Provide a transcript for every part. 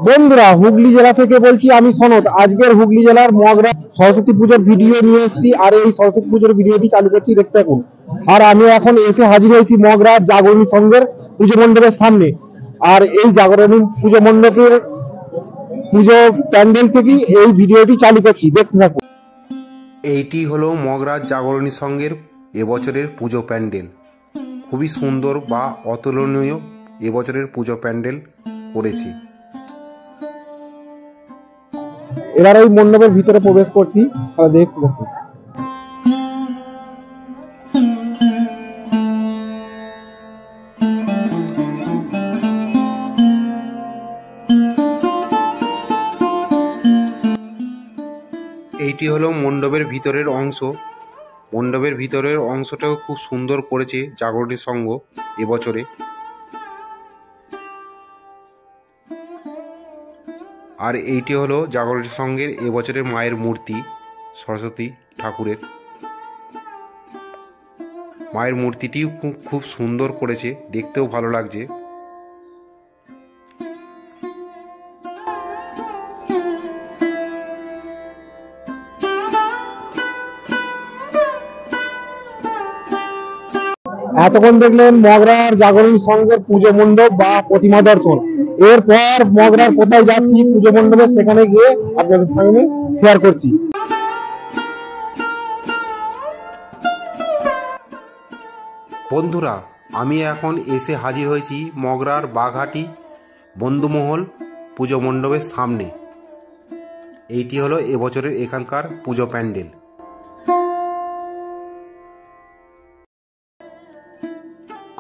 বন্ধুরা, হুগলি জেলা থেকে বলছি আমি সনদ। আজকের হুগলি জেলার মগরা সরস্বতী পুজোর ভিডিও নিয়ে এসেছি, আর এই সরস্বতী পুজোর ভিডিওটি চালু করছি, দেখতে থাকুন। আর আমি এখন এসে হাজির হয়েছি মগরা জাগরণী সংঘের পুজো মণ্ডপের সামনে। আর এই জাগরণী পুজো মণ্ডপের পুজো প্যান্ডেল থেকে এই ভিডিওটি চালু করছি, দেখতে থাকুন। এইটি হলো মগরাজ জাগরণী সংঘের এবছরের পুজো প্যান্ডেল। খুবই সুন্দর বা অতুলনীয় এবছরের পুজো প্যান্ডেল করেছে। এবার ওই মণ্ডপের ভিতরে প্রবেশ করছি, দেখতে থাকুন। এইটি হলো মণ্ডপের ভিতরের অংশ। মণ্ডপের ভিতরের অংশটাও খুব সুন্দর করেছে জাগরণী সংঘ এবছরে। আর এইটি হলো জাগরণী সংঘের এবছরের মায়ের মূর্তি, সরস্বতী ঠাকুরের মায়ের মূর্তিটিও খুব সুন্দর করেছে, দেখতেও ভালো লাগছে। এতক্ষণ দেখলেন মগরার জাগরণী সংঘের পুজো মণ্ডপ বা প্রতিমা দর্শন। এরপর মগরার কোথায় যাচ্ছি পুজো মণ্ডপে, সেখানে গিয়ে আপনাদের সঙ্গে শেয়ার করছি। বন্ধুরা, আমি এখন এসে হাজির হয়েছি মগরার বাঘাটি বন্ধুমহল পুজো মণ্ডপের সামনে। এইটি হলো এবছরের এখানকার পুজো প্যান্ডেল।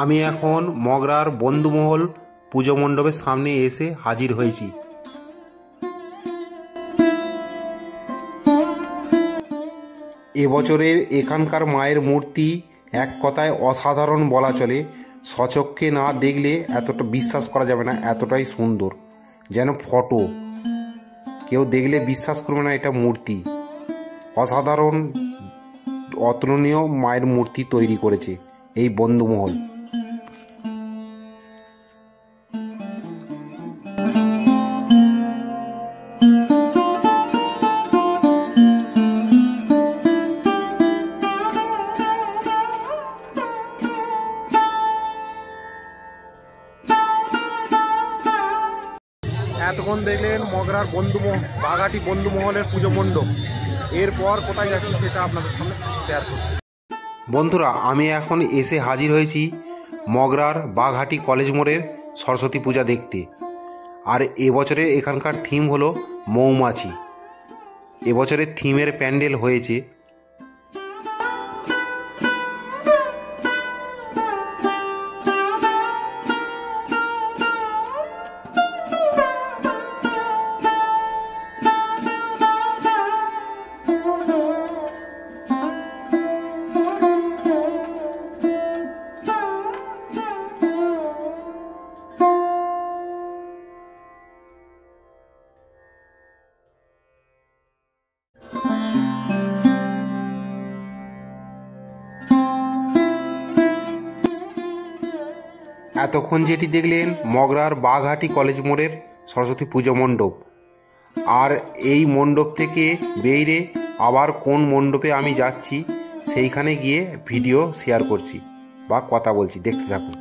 আমি এখন মগরার বন্ধুমহল পুজো মণ্ডপের সামনে এসে হাজির হয়েছি। এবছরের এখানকার মায়ের মূর্তি এক কথায় অসাধারণ বলা চলে। স্বচক্ষে না দেখলে এতটা বিশ্বাস করা যাবে না, এতটাই সুন্দর, যেন ফটো। কেউ দেখলে বিশ্বাস করবে না এটা মূর্তি। অসাধারণ অতুলনীয় মায়ের মূর্তি তৈরি করেছে এই বন্ধুমহল। এতক্ষণ দেখলেন মগরার বাঘাটি বন্ধুমহলের পুজো মণ্ডপ। এরপর কোথায় যাচ্ছি সেটা আপনাদের সামনে শেয়ার করছি। বন্ধুরা, আমি এখন এসে হাজির হয়েছি মগরার বাঘাটি কলেজ মোড়ের সরস্বতী পূজা দেখতে। আর এবছরের এখানকার থিম হলো মৌমাছি। এবছরের থিমের প্যান্ডেল হয়েছে। এতক্ষণ যেটি দেখলেন মগরার বাঘাটি কলেজ মোড়ের সরস্বতী পুজো মণ্ডপ। আর এই মণ্ডপ থেকে বেরিয়ে আবার কোন মণ্ডপে আমি যাচ্ছি সেইখানে গিয়ে ভিডিও শেয়ার করছি বা কথা বলছি, দেখতে থাকুন।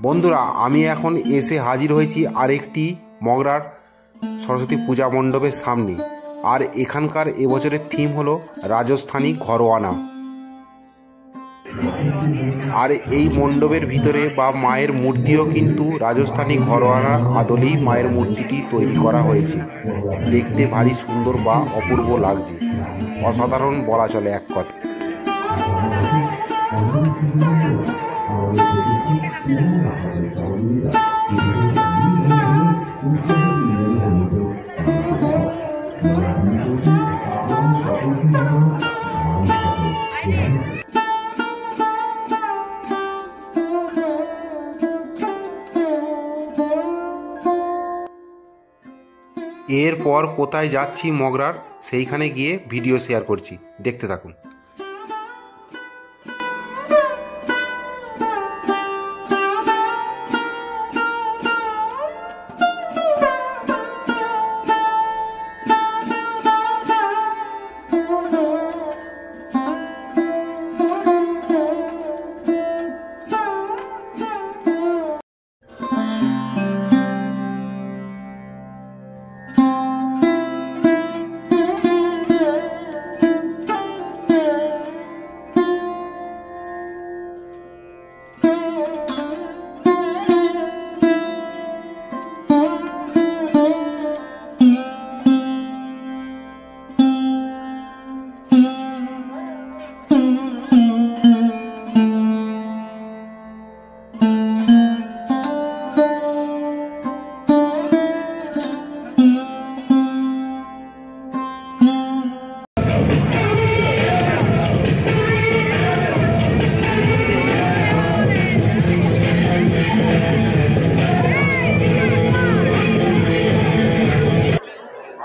বন্ধুরা, আমি এখন এসে হাজির হয়েছি আরেকটি মগরার সরস্বতী পূজা মণ্ডপের সামনে। আর এখানকার এবছরের থিম হলো রাজস্থানী ঘরোয়ানা। আর এই মণ্ডপের ভিতরে বা মায়ের মূর্তিও কিন্তু রাজস্থানী ঘরোয়ানা আদলেই মায়ের মূর্তিটি তৈরি করা হয়েছে। দেখতে ভারী সুন্দর বা অপূর্ব লাগছে, অসাধারণ বলা চলে এক কথা। এরপর কোথায় যাচ্ছি মগরার, সেইখানে গিয়ে ভিডিও শেয়ার করছি, দেখতে থাকুন।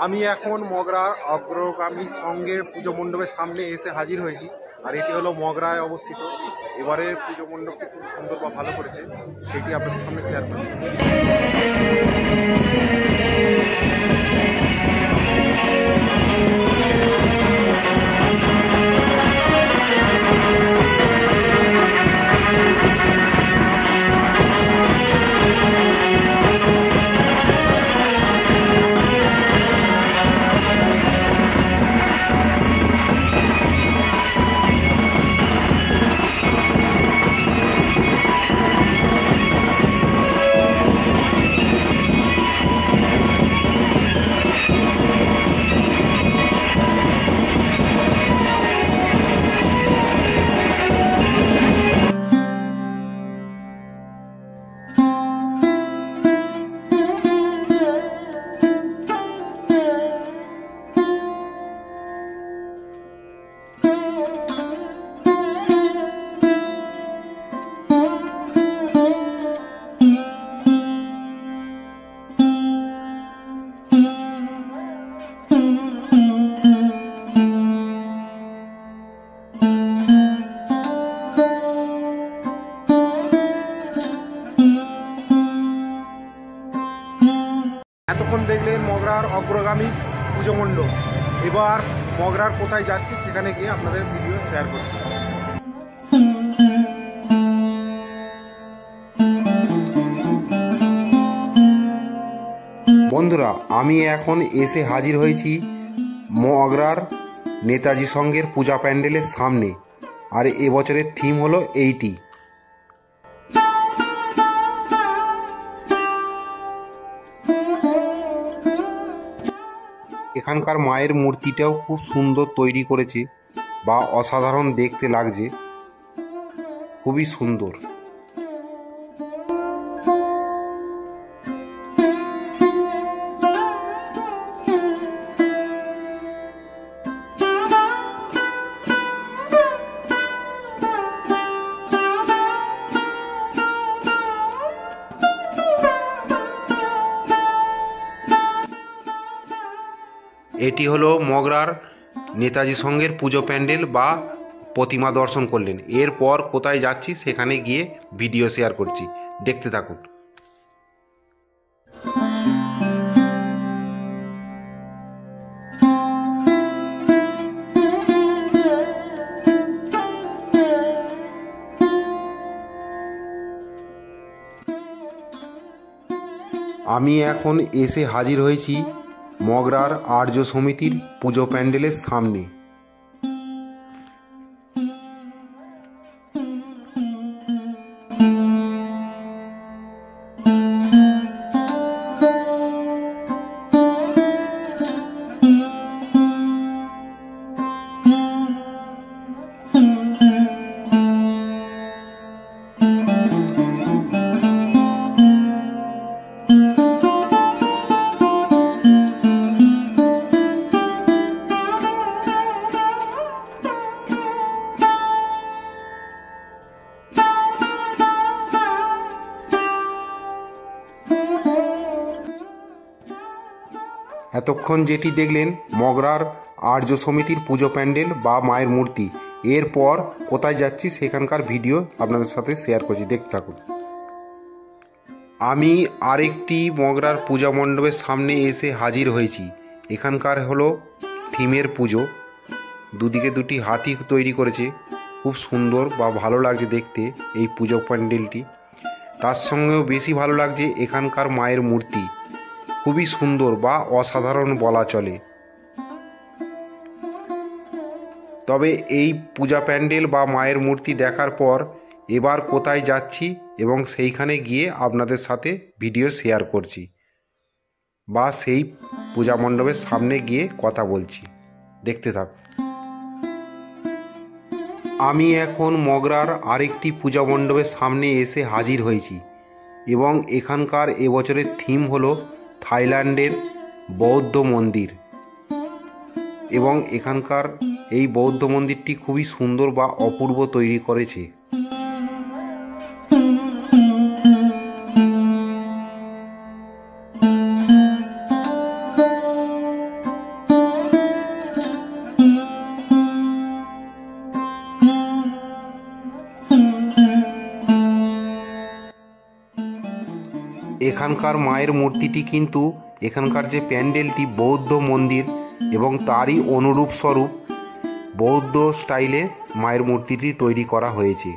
আমি এখন মগরার অগ্রগামী সংঘের পুজো মণ্ডপের সামনে এসে হাজির হয়েছি। আর এটি হলো মগরায় অবস্থিত। এবারের পুজো মণ্ডপটি খুব সুন্দর বা ভালো করেছে, সেটি আপনাদের সামনে শেয়ার করছি। এতক্ষণ দেখলেন মগরার অগ্রগামী পুজো মণ্ডপ। এবার মগরার কোথায় যাচ্ছি সেখানে গিয়ে আপনাদের ভিডিও শেয়ার করছি। বন্ধুরা, আমি এখন এসে হাজির হয়েছি মগরার নেতাজি সংঘের পূজা প্যান্ডেলের সামনে। আর এবছরের থিম হলো এইটি। এখানকার মায়ের মূর্তিটাও খুব সুন্দর তৈরি করেছে বা অসাধারণ দেখতে লাগছে, খুবই সুন্দর। এটি হলো মগরার নেতাজি সংঘের পুজো প্যান্ডেল বা প্রতিমা দর্শন করলেন। এরপর কোথায় যাচ্ছি সেখানে গিয়ে ভিডিও শেয়ার করছি, দেখতে থাকুন। আমি এখন এসে হাজির হয়েছি মগরার আর্য সমিতির পুজো প্যান্ডেলের সামনে। এতক্ষণ যেটি দেখলেন মগরার আর্য সমিতির পুজো প্যান্ডেল বা মায়ের মূর্তি। এরপর কোথায় যাচ্ছি সেখানকার ভিডিও আপনাদের সাথে শেয়ার করছি, দেখতে থাকুন। আমি আরেকটি মগরার পূজা মণ্ডপের সামনে এসে হাজির হয়েছি। এখানকার হলো থিমের পুজো। দুদিকে দুটি হাতি তৈরি করেছে, খুব সুন্দর বা ভালো লাগছে দেখতে এই পুজো প্যান্ডেলটি। তার সঙ্গেও বেশি ভালো লাগছে এখানকার মায়ের মূর্তি, খুবই সুন্দর বা অসাধারণ বলা চলে। তবে এই পূজা প্যান্ডেল বা মায়ের মূর্তি দেখার পর এবার কোথায় যাচ্ছি এবং সেইখানে গিয়ে আপনাদের সাথে ভিডিও শেয়ার করছি বা সেই পূজা মণ্ডপের সামনে গিয়ে কথা বলছি, দেখতে থাক। আমি এখন মগরার আরেকটি পূজা মণ্ডপের সামনে এসে হাজির হয়েছি এবং এখানকার এবছরের থিম হলো থাইল্যান্ডের বৌদ্ধ মন্দির। এবং এখানকার এই বৌদ্ধ মন্দিরটি খুবই সুন্দর বা অপূর্ব তৈরি করেছে। এখানকার মায়ের মূর্তিটি কিন্তু এখানকার যে প্যান্ডেলটি বৌদ্ধ মন্দির এবং তারই অনুরূপ স্বরূপ বৌদ্ধ স্টাইলে মায়ের মূর্তিটি তৈরি করা হয়েছে।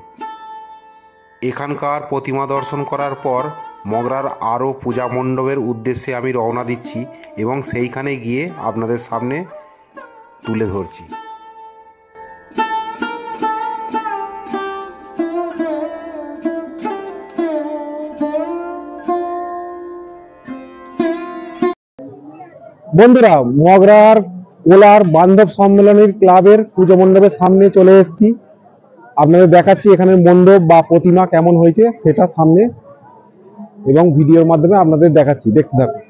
এখানকার প্রতিমা দর্শন করার পর মগরার আরও পূজা মণ্ডপের উদ্দেশ্যে আমি রওনা দিচ্ছি এবং সেইখানে গিয়ে আপনাদের সামনে তুলে ধরছি। বন্ধুরা, মগরার কোলার বান্ধব সম্মেলনের ক্লাবের পুজো মণ্ডপের সামনে চলে এসেছি। আপনাদের দেখাচ্ছি এখানে মণ্ডপ বা প্রতিমা কেমন হয়েছে সেটা সামনে, এবং ভিডিওর মাধ্যমে আপনাদের দেখাচ্ছি, দেখতে থাকুন।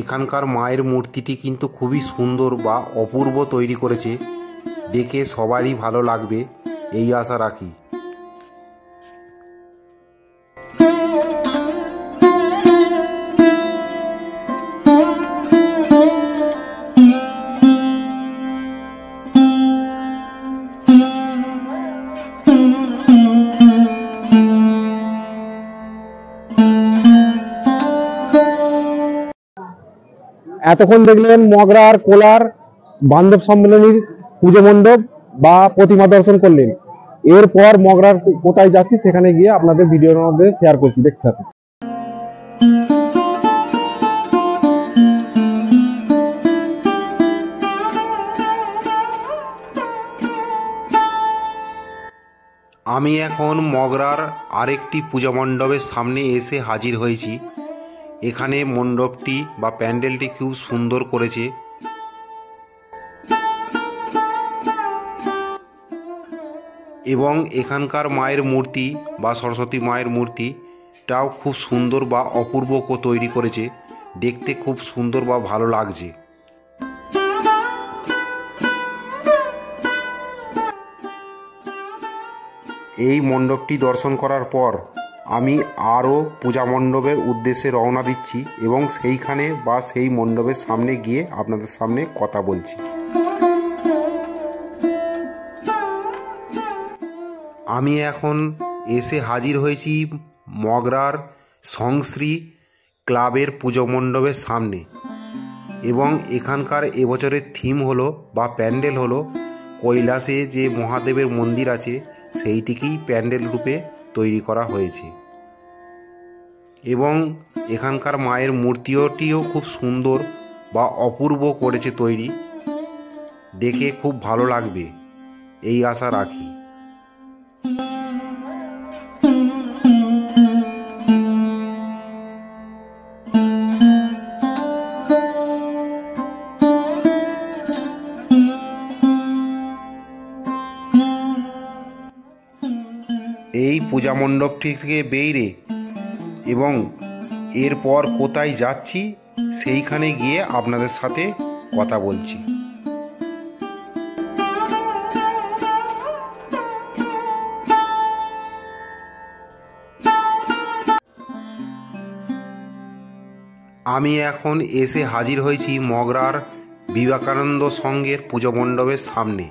এখানকার মায়ের মূর্তিটি কিন্তু খুবই সুন্দর বা অপূর্ব তৈরি করেছে, দেখে সবারই ভালো লাগবে এই আশা রাখি। এতক্ষণ দেখলেন মগরার কোলার বান্ধব সম্মেলনীর পুজো মণ্ডপ বা প্রতিমা দর্শন করলেন। এরপর মগরার কোথায় যাচ্ছি সেখানে গিয়ে আপনাদের ভিডিওর মধ্যে শেয়ার করছি, দেখতে থাকুন। আমি এখন মগরার আরেকটি পূজা মণ্ডপের সামনে এসে হাজির হয়েছি। এখানে মণ্ডপটি বা প্যান্ডেলটি খুব সুন্দর করেছে এবং এখানকার মায়ের মূর্তি বা সরস্বতী মায়ের মূর্তিটাও খুব সুন্দর বা অপূর্ব তৈরি করেছে, দেখতে খুব সুন্দর বা ভালো লাগছে। এই মণ্ডপটি দর্শন করার পর আমি আরও পূজা মণ্ডপের উদ্দেশ্যে রওনা দিচ্ছি এবং সেইখানে বা সেই মণ্ডপের সামনে গিয়ে আপনাদের সামনে কথা বলছি। আমি এখন এসে হাজির হয়েছি মগরার সংশ্রী ক্লাবের পুজো মণ্ডপের সামনে এবং এখানকার এবছরের থিম হলো বা প্যান্ডেল হলো কৈলাসে যে মহাদেবের মন্দির আছে সেইটিকেই প্যান্ডেল রূপে তৈরি করা হয়েছে এবং এখানকার মায়ের মূর্তিটিও খুব সুন্দর বা অপূর্ব করেছে তৈরি, দেখে খুব ভালো লাগবে এই আশা রাখি। এই পূজা মণ্ডপটি থেকে বেরিয়ে এবং এরপর কোথায় যাচ্ছি সেইখানে গিয়ে আপনাদের সাথে কথা বলছি। আমি এখন এসে হাজির হয়েছি মগরার বিবেকানন্দ সংঘের পুজো মণ্ডপের সামনে।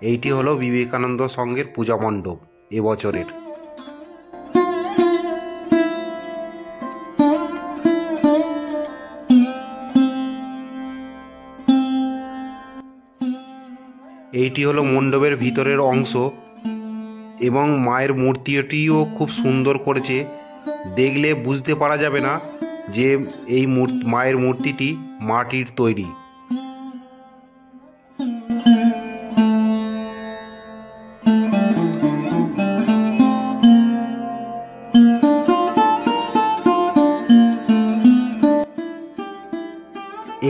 এইটি হলো বিবেকানন্দ সংঘের পূজা মণ্ডপ এবছরের। এইটি হলো মণ্ডপের ভিতরের অংশ এবং মায়ের মূর্তিটিও খুব সুন্দর করেছে, দেখলে বুঝতে পারা যাবে না যে এই মায়ের মূর্তিটি মাটির তৈরি।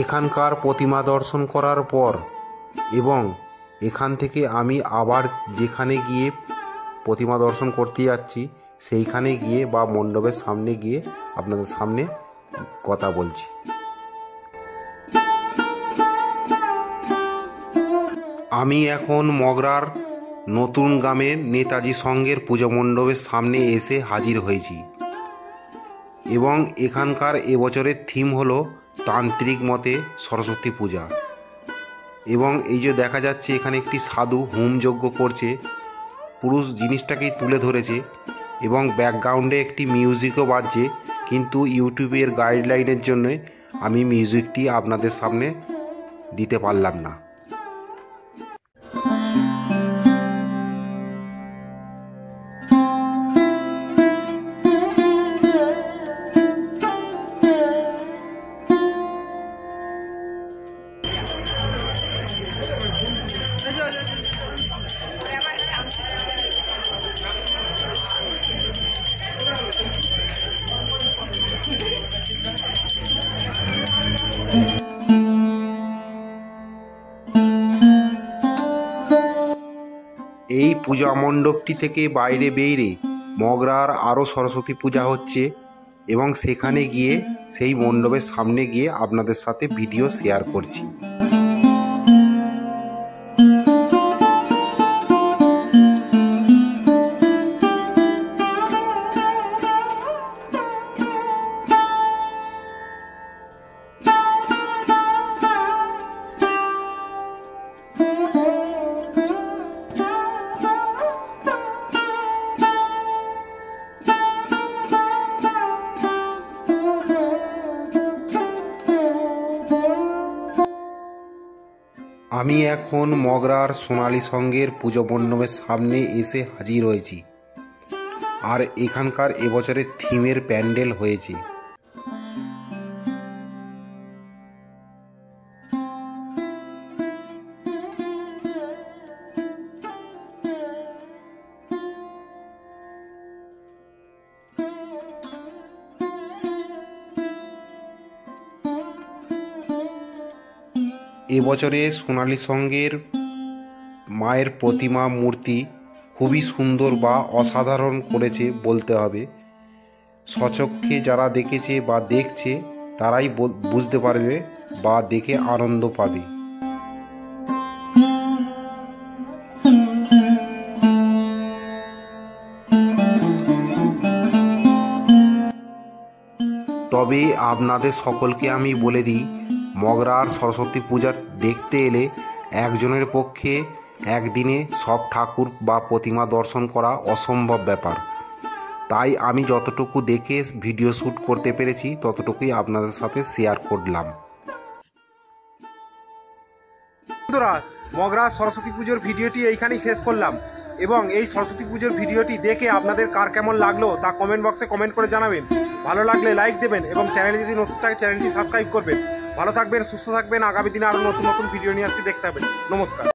এখানকার প্রতিমা দর্শন করার পর এবং এখান থেকে আমি আবার যেখানে গিয়ে প্রতিমা দর্শন করতে যাচ্ছি সেইখানে গিয়ে বা মণ্ডপের সামনে গিয়ে আপনাদের সামনে কথা বলছি। আমি এখন মগরার নতুন গ্রামের নেতাজি সংঘের পুজো মণ্ডপের সামনে এসে হাজির হয়েছি এবং এখানকার এবছরের থিম হলো তান্ত্রিক মতে সরস্বতী পূজা। এবং এই যে দেখা যাচ্ছে এখানে একটি সাধু হোম যজ্ঞ করছে, পুরুষ জিনিসটাকেই তুলে ধরেছে এবং ব্যাকগ্রাউন্ডে একটি মিউজিকও বাজছে, কিন্তু ইউটিউবের গাইডলাইনের জন্য আমি মিউজিকটি আপনাদের সামনে দিতে পারলাম না। এই পূজা মণ্ডপটি থেকে বাইরে বেরিয়ে মগরার আরও সরস্বতী পূজা হচ্ছে এবং সেখানে গিয়ে সেই মণ্ডপের সামনে গিয়ে আপনাদের সাথে ভিডিও শেয়ার করছি। আমি এখন মগরার সোনালী সংঘের পুজো মণ্ডপের সামনে এসে হাজির হয়েছি আর এখানকার এবছরের থিমের প্যান্ডেল হয়েছে। এবছরে সোনালী সংঘের মায়ের প্রতিমা মূর্তি খুবই সুন্দর বা অসাধারণ করেছে বলতে হবে। সচক্ষে যারা দেখেছে বা দেখছে তারাই বুঝতে পারবে বা দেখে আনন্দ পাবে। তবে আপনাদের সকলকে আমি বলে দিই, মগরার সরস্বতী পূজা দেখতে এলে একজনের পক্ষে একদিনে সব ঠাকুর বা প্রতিমা দর্শন করা অসম্ভব ব্যাপার। তাই আমি যতটুকু দেখে ভিডিও শ্যুট করতে পেরেছি ততটুকুই আপনাদের সাথে শেয়ার করলাম। বন্ধুরা, মগরা সরস্বতী পুজোর ভিডিওটি এইখানেই শেষ করলাম এবং এই সরস্বতী পুজোর ভিডিওটি দেখে আপনাদের কার কেমন লাগলো তা কমেন্ট বক্সে কমেন্ট করে জানাবেন। ভালো লাগলে লাইক দেবেন এবং চ্যানেলে যদি নতুন থাকে চ্যানেলটি সাবস্ক্রাইব করবেন। ভালো থাকবেন, সুস্থ থাকবেন। আগামী দিনে আরও নতুন নতুন ভিডিও নিয়ে আসছি, দেখতে হবে। নমস্কার।